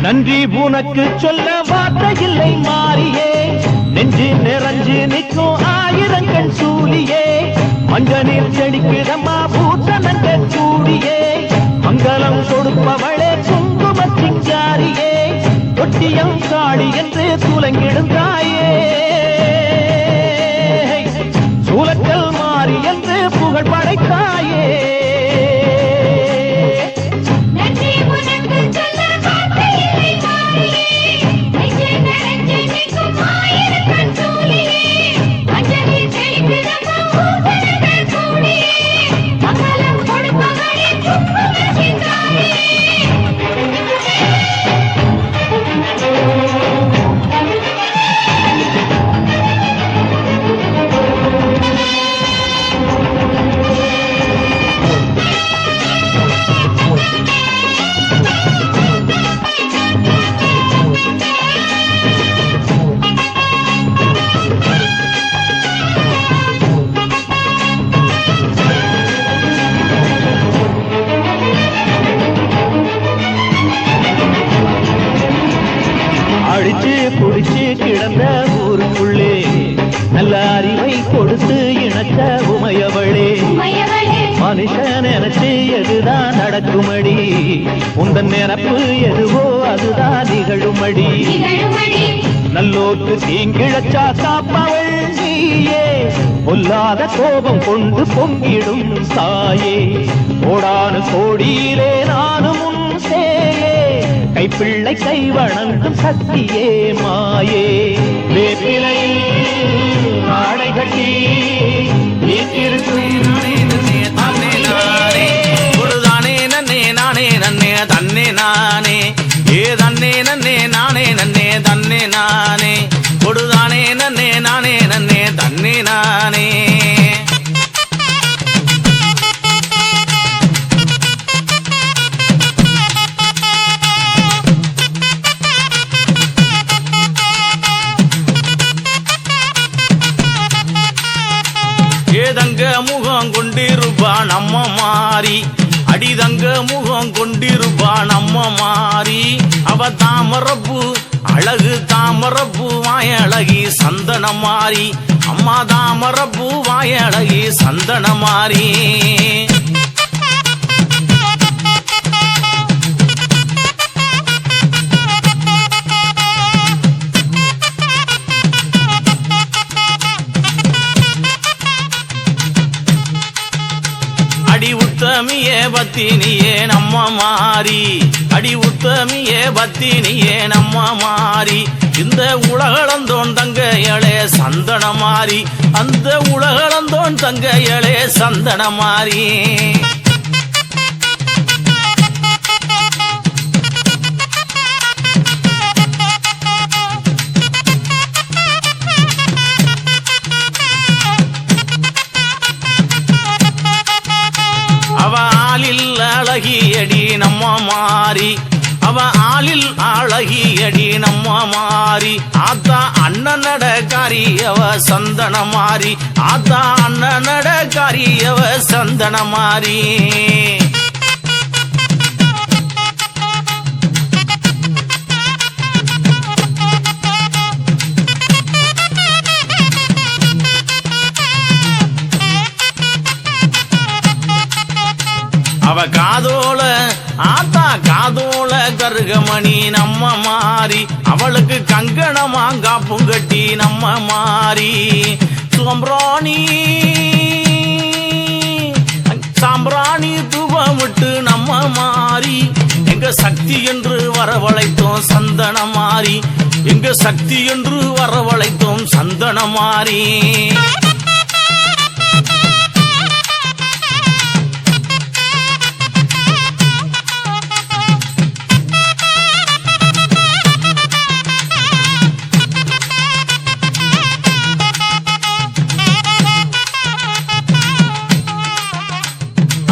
நன்றி உனக்கு சொல்ல வார்த்தை இல்லை மாறியே, நெஞ்சு நிறைஞ்சு நிற்கும் ஆயிரங்கள் சூழியே, மஞ்சனில் செடிக்கிடமா பூசணங்க கூடியே, மங்களம் கொடுப்பவளே குங்கும சிங்காரியே, தொட்டியம் காளி என்று சூலங்கிடும் தாயே, சூலக்கல் மாறி என்று புகழ் படைத்தாயே. அடிச்சு குடிச்சு கிடந்த ஊருக்குள்ளே நல்ல அறிவை கொடுத்து இணைச்ச உமையவளே, மனுஷன் நினைச்சு எதுதான் நடக்குமடி, உந்தன் நினைப்பு எதுவோ அதுதான் நிகழுமடி, நல்லோருக்கு தீங்கிழச்சா காப்பவள் நீயே, பொல்லாத கோபம் கொண்டு பொங்கிடும் தாயே, கோடானு கோடியிலே நானும் உன் சேயே, கைப்பிள்ளை கை வணங்கும் சக்தியே மாயே, வேப்பிலை ஆடை கட்டி தன்னே நானே ஏ தன்னே நன்னே நானே நன்னே தன்னே நானே கொடுதானே நன்னே நானே நன்னே தன்னே நானே. ஏதங்க முகம் கொண்டிருப்பா நம்ம மாறி, அடிதங்க முகம் கொண்டிருப்பா நம்ம மாறி, அவ தாமரப்பூ அழகு தாமரப்பூ வாயழகி சந்தன மாறி, அம்மா தாமரப்பூ வாயழகி சந்தன மாறி. அடி உத்தமியே பத்தினியே நம்ம மாறி, அடி உத்தமியே பத்தினியே நம்ம மாறி, இந்த உலகளந்தோன் தங்கையளே சந்தன மாறி, அந்த உலகளந்தோன் தங்கையளே சந்தன மாறி. அவ ஆளில் அழகியடி நம்ம மாறி, அவ ஆளில் அழகியடி நம்ம மாறி, ஆத்தா அண்ணன் நடக்காரி அவ சந்தன மாறி, ஆத்தா அண்ணன் நடக்காரி அவ சந்தன மாறி. அவ காதோல ஆத்தா காதோல கருகமணி நம்ம மாறி, அவளுக்கு கங்கணமா காப்பும் கட்டி நம்ம மாறி, சாம்பிராணி சாம்பிராணி தூபமிட்டு நம்ம மாறி, எங்க சக்தி என்று வரவழைத்தோம் சந்தன மாறி, எங்க சக்தி என்று வரவழைத்தோம் சந்தன மாறி.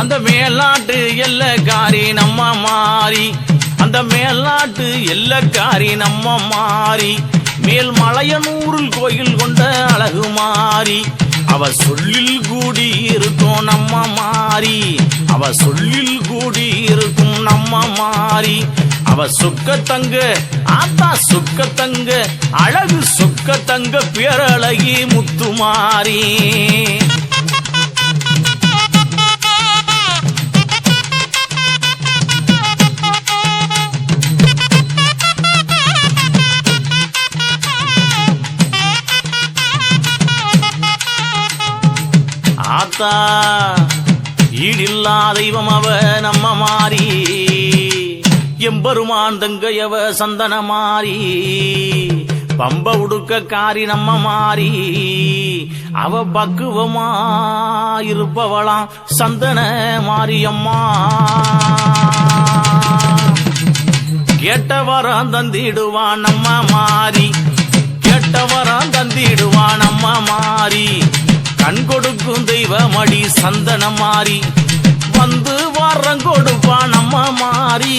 அந்த மேல்நாட்டு எல்லக்காரி நம்ம மாறி, அந்த மேல்நாட்டு எல்லக்காரி நம்ம மாறி, மேல் மலையனூரில் கோயில் கொண்ட அழகு மாறி, அவ சொல்லில் கூடி இருக்கும் நம்ம மாறி, அவ சொல்லில் கூடி இருக்கும் நம்ம மாறி, அவ சுக்கத்தங்க ஆத்தா சுக்கத்தங்க அழகு சுக்கத்தங்க பேரழகி முத்துமாரி ஆத்தா ஈடில்லா தெய்வம் அவ நம்ம மாறி எம்பெருமான் தங்கையவ சந்தன மாறி பம்ப உடுக்க காரி நம்ம மாறி அவ பக்குவமா இருப்பவளாம் சந்தன மாரியம்மா கேட்டவரான் தந்திடுவான் நம்ம மாறி கேட்டவரான் தந்திடுவான் நம்ம மாறி கண் கொடுக்கும் தெய்வமடி சந்தன மாறி வந்து வாரம் கொடுப்பா நம்ம மாறி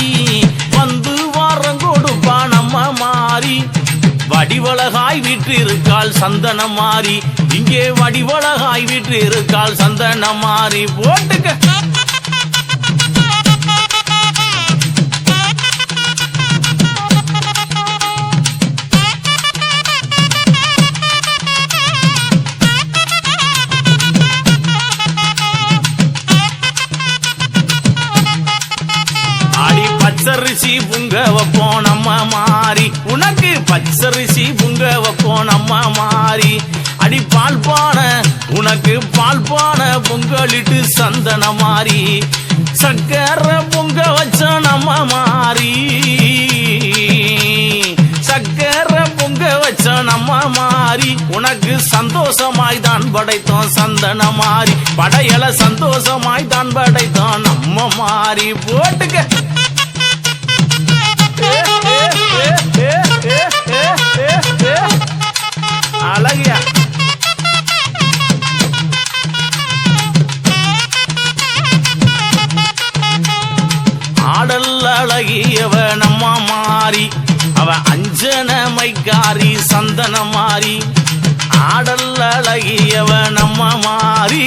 வந்து வாரம் கொடுப்பா நம்ம மாறி வடிவழகாய் வீட்டு இருக்காள் சந்தன மாறி இங்கே வடிவழகாய் வீட்டு இருக்காள் சந்தன மாறி போட்டுக்க பச்சரிசி புங்க வைப்போம் நம்ம மாறி உனக்கு பச்சரிசி புங்க வைப்போம் நம்ம மாறி அடி பால் பான உனக்கு பால் பான பொங்கலிட்டு சந்தன மாறி சக்கர பொங்க வச்ச நம்ம மாறி சக்கர பொங்க வச்ச நம்ம மாறி உனக்கு சந்தோஷமாய் தான் படைத்தோம் சந்தன மாறி படையல சந்தோஷமாய் தான் படைத்தோம் நம்ம மாறி போட்டுக்க அழகியா ஆடல் அழகியவ நம்ம மாறி அவ அஞ்சன மைக்காரி சந்தன மாறி ஆடல் அழகியவ நம்ம மாறி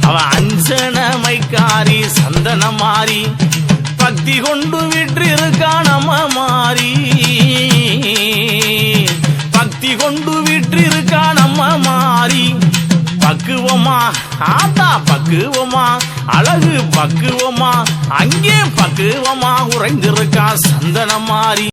அவ அஞ்சன மைக்காரி சந்தன மாறி பக்தி கொண்டு விட்டு இருக்கா நம்ம மாறி பக்தி கொண்டு விட்டு இருக்கா நம்ம மாறி பக்குவமா ஆத்தா பக்குவமா அழகு பக்குவமா அங்கே பக்குவமா உறைந்திருக்கா சந்தன மாறி